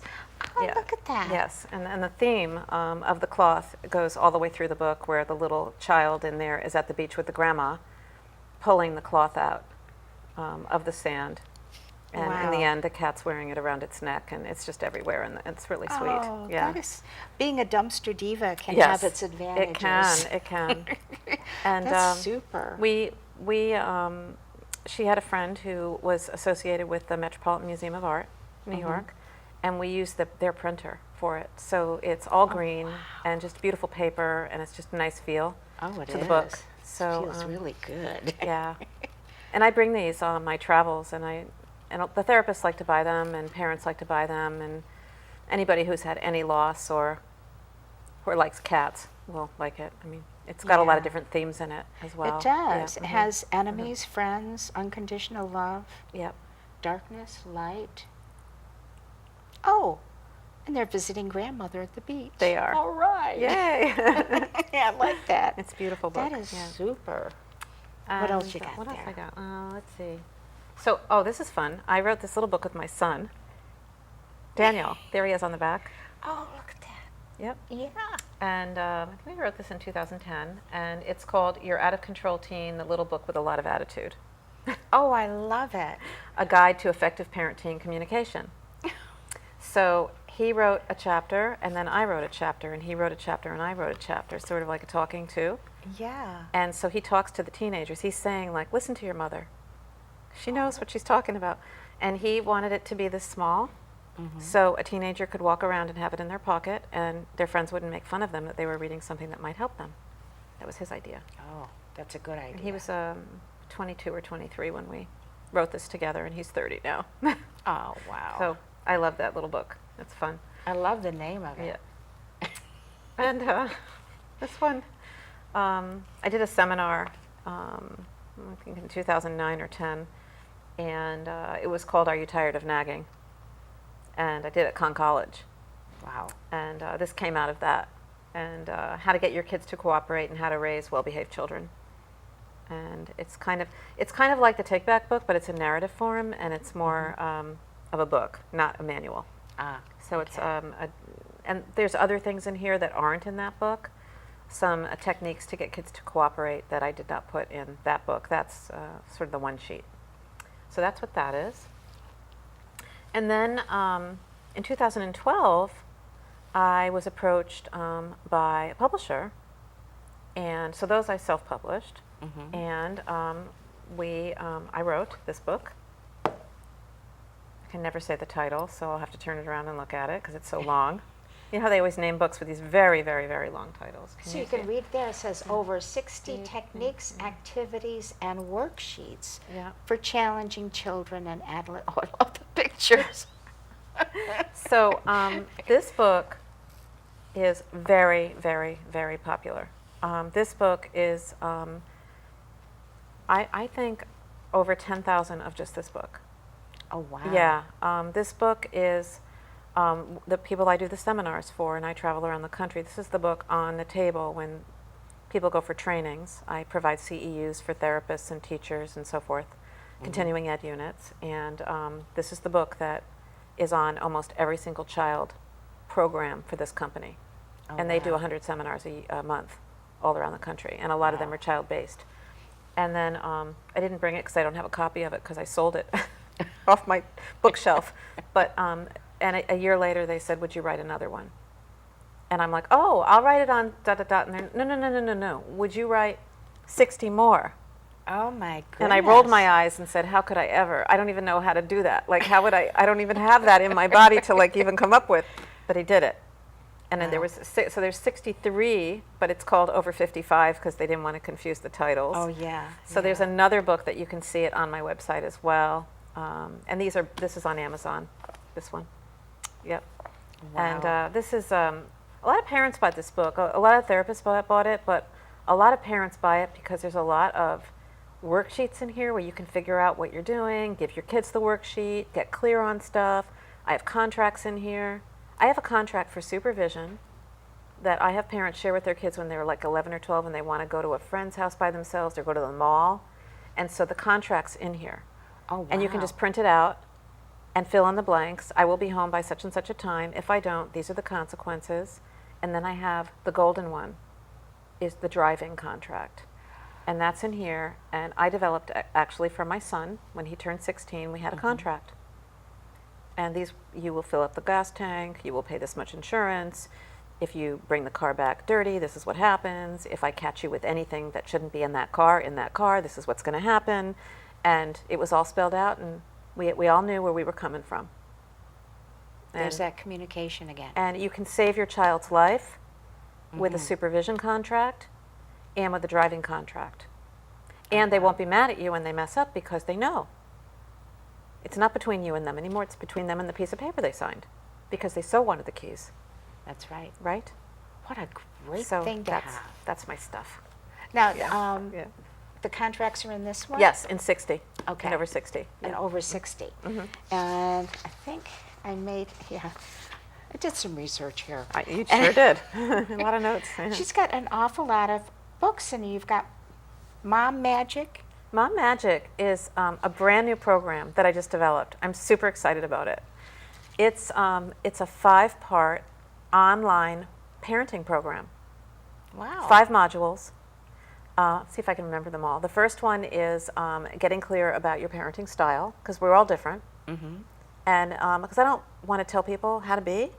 Yeah. look at that. Yes, and the theme of the cloth goes all the way through the book, where the little child in there is at the beach with the grandma, pulling the cloth out of the sand. And in the Wow. end, the cat's wearing it around its neck, and it's just everywhere, and it's really sweet. Oh, Yeah. that is, being a dumpster diva can Yes, have its advantages. It can. And That's super. she had a friend who was associated with the Metropolitan Museum of Art, New Mm-hmm. York, and we used their printer for it. So it's all green and just beautiful paper, and it's just a nice feel Oh, it to the is. book. So Feels really good. yeah, and I bring these on my travels, and the therapists like to buy them, and parents like to buy them, and anybody who's had any loss or likes cats will like it. I mean, it's got a lot of Yeah. different themes in it as well. It Yeah, does. It mhm. has enemies, friends, unconditional love, Yep. darkness, light. Oh, and they're visiting grandmother at the beach. They are. All right. Yay! Yeah, I like that. It's a beautiful book. That is yeah. super. What else you And, got What else I there? got? Let's see. So, this is fun. I wrote this little book with my son, Daniel. There he is on the back. Oh, look at that. Yep. Yeah. And I think we wrote this in 2010, and it's called Your Out of Control Teen, the Little Book with a Lot of Attitude. Oh, I love it. A Guide to Effective Parent-Teen Communication. So he wrote a chapter, and then I wrote a chapter, and he wrote a chapter, and I wrote a chapter, sort of like a talking to. Yeah. And so he talks to the teenagers. He's saying, like, listen to your mother. She knows what she's talking about. And he wanted it to be this small, so a teenager could walk around and have it in their pocket, and their friends wouldn't make fun of them that they were reading something that might help them. That was his idea. Oh, that's a good idea. And he was 22 or 23 when we wrote this together, and he's 30 now. Oh, wow. So I love that little book. It's fun. I love the name of it. Yeah. And this one, I did a seminar, I think in 2009 or 10, and it was called Are You Tired of Nagging? And I did it at Conn College. Wow. And this came out of that. And how to get your kids to cooperate and how to raise well-behaved children. And it's kind of like the Take Back book, but it's in narrative form, and it's more of a book, not a manual. Ah, So it's and there's other things in here that aren't in that book. Some techniques to get kids to cooperate that I did not put in that book. That's sort of the one sheet. So that's what that is. And then in 2012, I was approached by a publisher, and so those I self-published, and I wrote this book. I can never say the title, so I'll have to turn it around and look at it because it's so long. You know how they always name books with these very, very, very long titles. So you can read there, it says over 60 techniques, activities, and worksheets Yeah. for challenging children and adolescents. Oh, I love the pictures. So this book is very, very, very popular. This book is, I think, over 10,000 of just this book. Oh, wow. Yeah, this book is the people I do the seminars for, and I travel around the country. This is the book on the table when people go for trainings. I provide CEUs for therapists and teachers and so forth, continuing ed units, and this is the book that is on almost every single child program for this company. Oh, And they do wow. 100 seminars a month all around the country, and a lot of them are child-based. And then I didn't bring it because I don't have a copy of it because I sold it off my bookshelf. But and a year later they said, "Would you write another one?" And I'm like, "Oh, I'll write it on dot dot dot." And they're, "No. Would you write 60 more?" Oh, my goodness. And I rolled my eyes and said, "How could I ever? I don't even know how to do that. Like, how would I don't even have that in my body to like even come up with." But he did it. And then there was so there's 63, but it's called Over 55 because they didn't want to confuse the titles. Oh, yeah. So there's another book that you can see it on my website as well. And this is on Amazon, this one. Yep. Wow. And this is, a lot of parents buy this book. A lot of therapists bought it, but a lot of parents buy it because there's a lot of worksheets in here where you can figure out what you're doing, give your kids the worksheet, get clear on stuff. I have contracts in here. I have a contract for supervision that I have parents share with their kids when they're like 11 or 12 and they want to go to a friend's house by themselves or go to the mall. And so the contract's in here. Oh, wow. And you can just print it out and fill in the blanks. I will be home by such and such a time. If I don't, these are the consequences. And then I have the golden one, is the driving contract. And that's in here. And I developed actually for my son, when he turned 16, we had a contract. And these, you will fill up the gas tank, you will pay this much insurance. If you bring the car back dirty, this is what happens. If I catch you with anything that shouldn't be in that car, this is what's going to happen. And it was all spelled out, and we all knew where we were coming from. There's that communication again. And you can save your child's life with a supervision contract and with a driving contract. And they won't be mad at you when they mess up because they know. It's not between you and them anymore. It's between them and the piece of paper they signed because they so wanted the keys, That's right. right? What a great So thing to have. that's my stuff. Now, Yeah. the contracts are in this one? Yes, in 60. Okay. And over 60. And over 60. And I think I did some research here. You sure did. A lot of notes. She's got an awful lot of books, and you've got Mom Magic. Mom Magic is a brand new program that I just developed. I'm super excited about it. It's a 5-part online parenting program. Wow. 5 modules. See if I can remember them all. The first one is getting clear about your parenting style, because we're all different. And because I don't want to tell people how to be.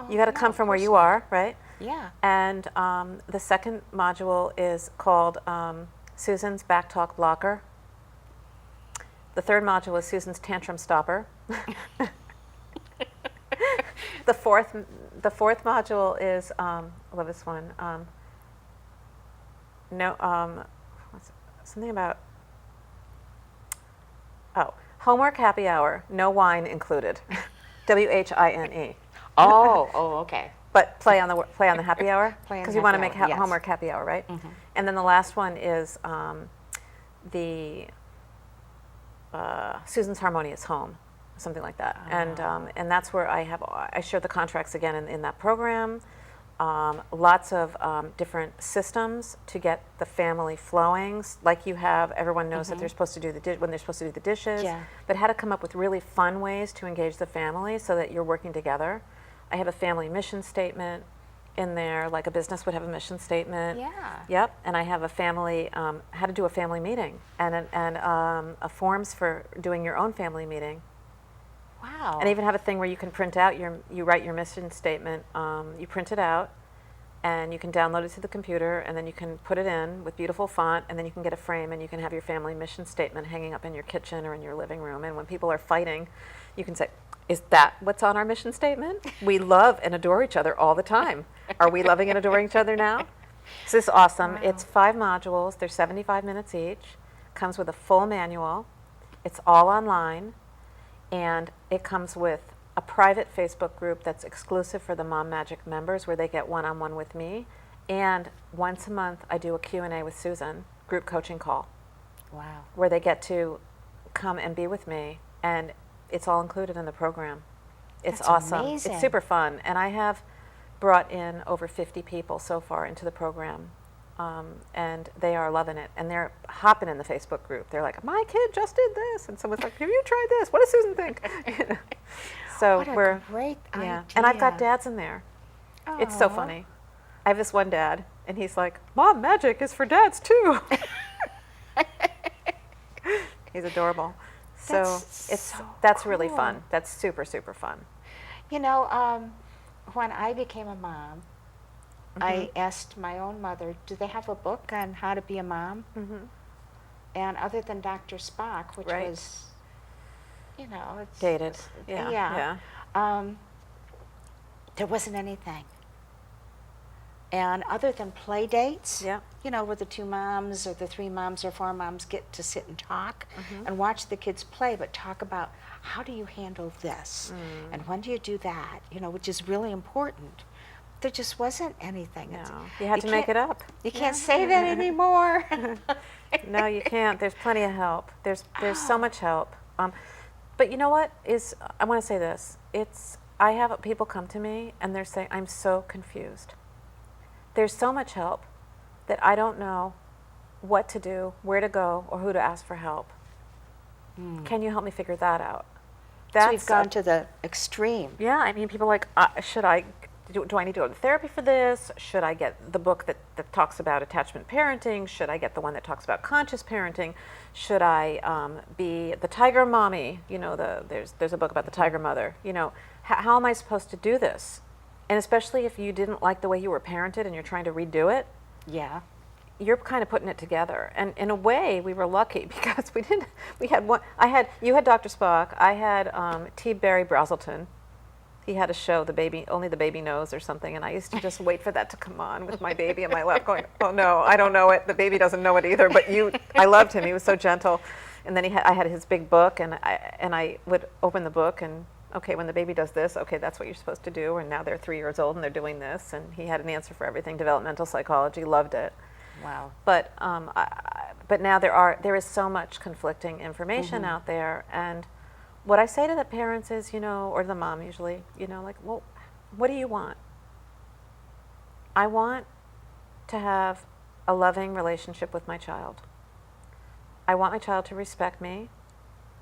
You got to come from where you are, right? Yeah. And the second module is called Susan's Back Talk Blocker. The third module is Susan's Tantrum Stopper. The fourth module is I love this one. Something about homework happy hour, no wine included. WHINE. Oh, okay. But play on the happy hour Play on because the you want to happy make hour, yes. homework happy hour, right? And then the last one is Susan's Harmonious Home, something like that. And that's where I share the contracts again in that program. Lots of different systems to get the family flowing. Like you have, everyone knows that they're supposed to do when they're supposed to do the dishes. Yeah. But how to come up with really fun ways to engage the family so that you're working together. I have a family mission statement in there, like a business would have a mission statement. Yeah. Yep. And I have a family, how to do a family meeting, and a forms for doing your own family meeting. Wow. And I even have a thing where you can print out you write your mission statement, you print it out, and you can download it to the computer, and then you can put it in with beautiful font, and then you can get a frame, and you can have your family mission statement hanging up in your kitchen or in your living room. And when people are fighting, you can say, is that what's on our mission statement? We love and adore each other all the time. Are we loving and adoring each other now? So this is awesome. Wow. It's 5 modules. They're 75 minutes each. Comes with a full manual. It's all online. And it comes with a private Facebook group that's exclusive for the Mom Magic members where they get one-on-one with me. And once a month, I do a Q&A with Susan, group coaching call, Wow. where they get to come and be with me. And it's all included in the program. It's That's awesome. amazing. It's super fun. And I have brought in over 50 people so far into the program. And they are loving it. And they're hopping in the Facebook group. They're like, my kid just did this. And someone's like, have you tried this? What does Susan think? You know? So What a we're, great yeah. And I've got idea. dads in there. It's so Aw. funny. I have this one dad, and he's like, Mom Magic is for dads too. He's adorable. So that's really cool. fun. That's super, super fun. You know, when I became a mom, I asked my own mother, do they have a book on how to be a mom? And other than Dr. Spock, which Right. was, you know, it's Dated. Yeah. there wasn't anything. And other than play dates, Yeah. you know, where the 2 moms or the 3 moms or 4 moms get to sit and talk and watch the kids play, but talk about how do you handle this and when do you do that, you know, which is really important. There just wasn't anything. No, It's- you had to make can't- it up. You can't say that anymore. No, you can't. There's plenty of help. There's so much help. But you know what is? I want to say this. I have people come to me and they're saying, I'm so confused. There's so much help that I don't know what to do, where to go, or who to ask for help. Can you help me figure that out? So we've gone to the extreme. Yeah, I mean, people are like, do I need to go to therapy for this? Should I get the book that talks about attachment parenting? Should I get the one that talks about conscious parenting? Should I be the tiger mommy? You know, there's a book about the tiger mother. You know, how am I supposed to do this? And especially if you didn't like the way you were parented and you're trying to redo it, Yeah. you're kind of putting it together. And in a way, we were lucky because we had one. You had Dr. Spock. I had T. Barry Brazelton. He had a show, Only the Baby Knows or something, and I used to just wait for that to come on with my baby in my lap going, oh no, I don't know it, the baby doesn't know it either, but I loved him, he was so gentle. And then I had his big book, and I would open the book, and okay, when the baby does this, okay, that's what you're supposed to do, and now they're 3 years old and they're doing this, and he had an answer for everything, developmental psychology, loved it. Wow. But now there is so much conflicting information out there, and what I say to the parents is, you know, or the mom usually, you know, like, well, what do you want? I want to have a loving relationship with my child. I want my child to respect me.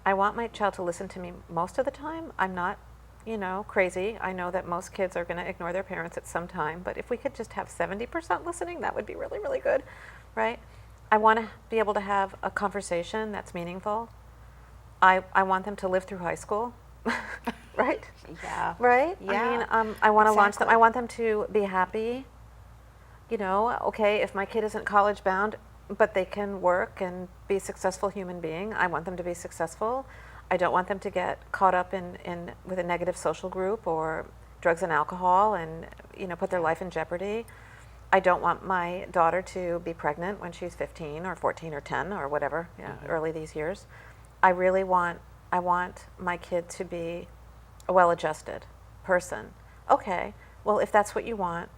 I want my child to listen to me most of the time. I'm not, you know, crazy. I know that most kids are going to ignore their parents at some time, but if we could just have 70% listening, that would be really, really good, right? I want to be able to have a conversation that's meaningful. I want them to live through high school, right? Yeah. Right? Yeah. I mean, I want to launch them. Exactly. I want them to be happy. You know, okay, if my kid isn't college bound, but they can work and be a successful human being, I want them to be successful. I don't want them to get caught up with a negative social group or drugs and alcohol and, you know, put their life in jeopardy. I don't want my daughter to be pregnant when she's 15 or 14 or 10 or whatever, early these years. I want my kid to be a well-adjusted person. Okay, well, if that's what you want,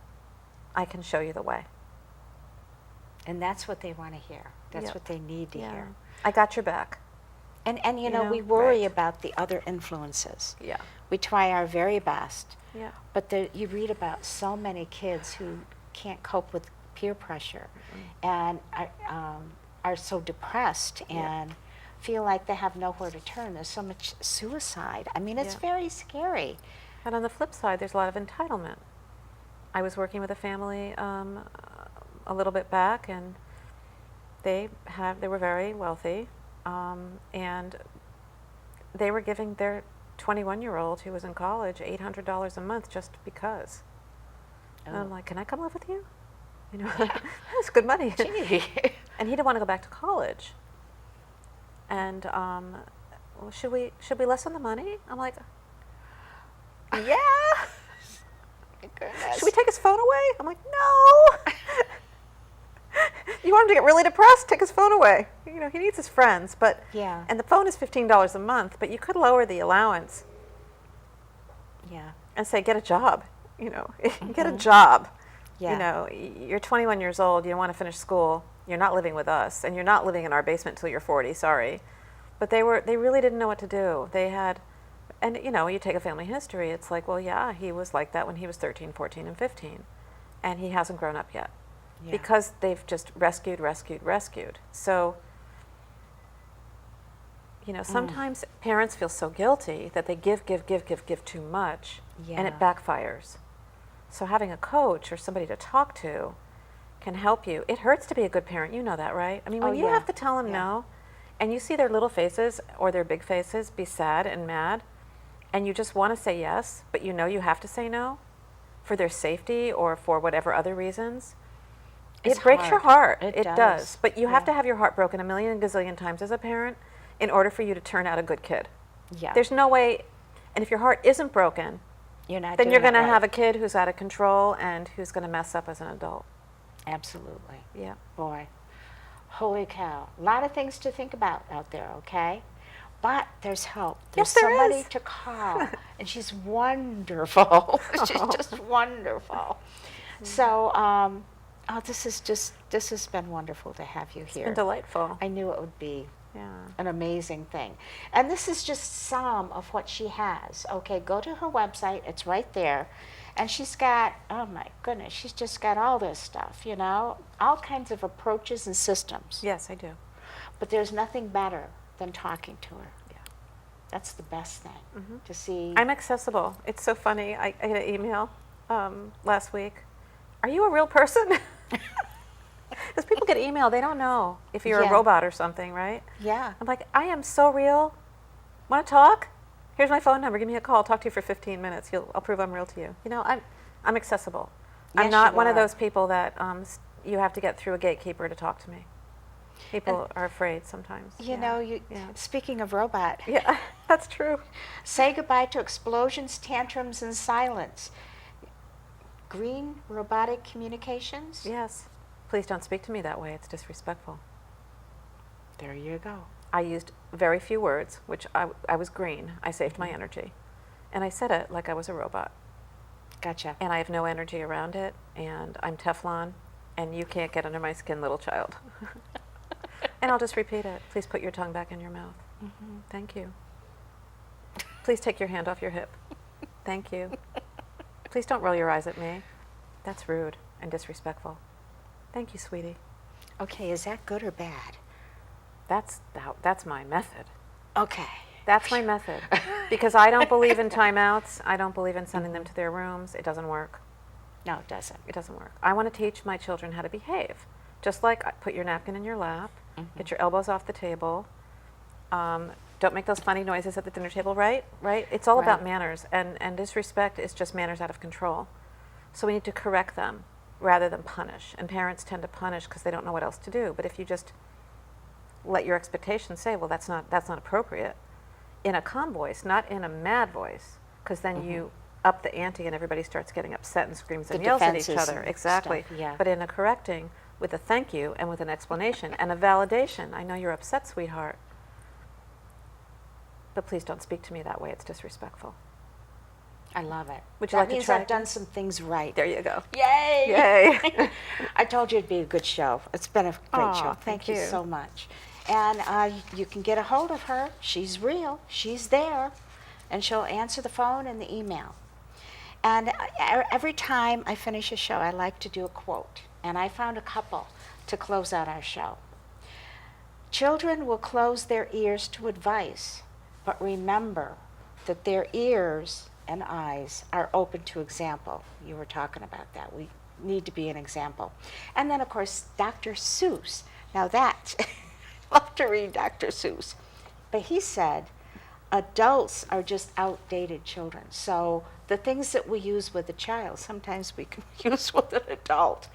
I can show you the way. And that's what they want to hear. That's Yep. what they need to hear. I got your back. And you know, know, we worry right. about the other influences. Yeah. We try our very best. Yeah. But you read about so many kids who can't cope with peer pressure and are so depressed and feel like they have nowhere to turn. There's so much suicide. I mean, it's Yeah. very scary. And on the flip side, there's a lot of entitlement. I was working with a family a little bit back, and they were very wealthy, and they were giving their 21-year-old who was in college $800 a month just because. And I'm like, can I come live with you? You know, that's good money. Gee. And he didn't want to go back to college. And well, should we lessen the money? I'm like, yeah. Goodness. Should we take his phone away? I'm like, no. You want him to get really depressed? Take his phone away. You know, he needs his friends, but Yeah. and the phone is $15 a month, but you could lower the allowance Yeah. and say, get a job. You know, get a job. Yeah. You know, you're 21 years old. You don't want to finish school. You're not living with us, and you're not living in our basement till you're 40. Sorry, but they really didn't know what to do. They had, and you know, you take a family history. It's like, well, yeah, he was like that when he was 13, 14, and 15, and he hasn't grown up yet because they've just rescued. So, you know, sometimes parents feel so guilty that they give too much, and it backfires. So having a coach or somebody to talk to can help you. It hurts to be a good parent. You know that, right? I mean, when you have to tell them no, and you see their little faces or their big faces be sad and mad, and you just want to say yes, but you know you have to say no for their safety or for whatever other reasons, It's it breaks your hard. heart. It does. does. But you have to have your heart broken a million gazillion times as a parent in order for you to turn out a good kid. Yeah. There's no way, and if your heart isn't broken, You're not then doing you're going it to right. have a kid who's out of control and who's going to mess up as an adult. Absolutely. Yeah. Boy, holy cow. A lot of things to think about out there, okay? But there's hope. There's Yes, there somebody is. to call. And she's wonderful. She's just wonderful. So, this has been wonderful to have you It's here. been delightful. I knew it would be Yeah. an amazing thing. And this is just some of what she has. Okay, go to her website. It's right there. And she's got, oh my goodness, she's just got all this stuff, you know, all kinds of approaches and systems. Yes, I do. But there's nothing better than talking to her. That's the best thing to see. I'm accessible. It's so funny. I got an email last week. Are you a real person? Because people get email, they don't know if you're Yeah. a robot or something, right? Yeah. I'm like, I am so real. Want to talk? Here's my phone number. Give me a call. I'll talk to you for 15 minutes. I'll prove I'm real to you. You know, I'm accessible. I'm Yes, not you one of are. those people that you have to get through a gatekeeper to talk to me. People are afraid sometimes. You know, speaking of robot, Yeah, that's true. say goodbye to explosions, tantrums, and silence. Green robotic communications. Yes. Please don't speak to me that way. It's disrespectful. There you go. I used very few words, which I was green. I saved my energy. And I said it like I was a robot. Gotcha. And I have no energy around it, and I'm Teflon, and you can't get under my skin, little child. And I'll just repeat it. Please put your tongue back in your mouth. Thank you. Please take your hand off your hip. Thank you. Please don't roll your eyes at me. That's rude and disrespectful. Thank you, sweetie. Okay, is that good or bad? That's my method. Okay. That's my method. Because I don't believe in timeouts. I don't believe in sending them to their rooms. It doesn't work. No, it doesn't. It doesn't work. I want to teach my children how to behave. Just like put your napkin in your lap, get your elbows off the table, don't make those funny noises at the dinner table, right? Right? It's all about Right. manners, and disrespect is just manners out of control. So we need to correct them rather than punish. And parents tend to punish because they don't know what else to do. But if you just let your expectations say, well, that's not appropriate, in a calm voice, not in a mad voice, because then you up the ante and everybody starts getting upset and screams and The yells at each defenses other. and Exactly. stuff, yeah. But in a correcting, with a thank you and with an explanation and a validation. I know you're upset, sweetheart, but please don't speak to me that way. It's disrespectful. I love it. Would you that like to means try I've done this? some things right. There you go. Yay! Yay. I told you it'd be a good show. It's been a great Aw, show. thank Thank you you. so much. And you can get a hold of her. She's real. She's there. And she'll answer the phone and the email. And every time I finish a show, I like to do a quote. And I found a couple to close out our show. Children will close their ears to advice, but remember that their ears and eyes are open to example. You were talking about that. We need to be an example. And then, of course, Dr. Seuss. Now that, I love to read Dr. Seuss. But he said, adults are just outdated children. So the things that we use with a child, sometimes we can use with an adult,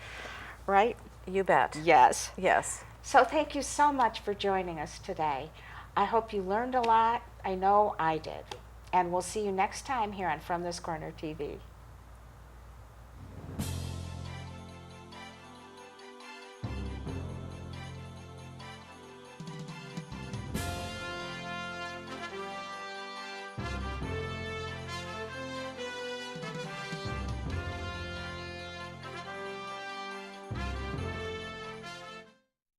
right? You bet. Yes. Yes. So thank you so much for joining us today. I hope you learned a lot. I know I did. And we'll see you next time here on From This Corner TV.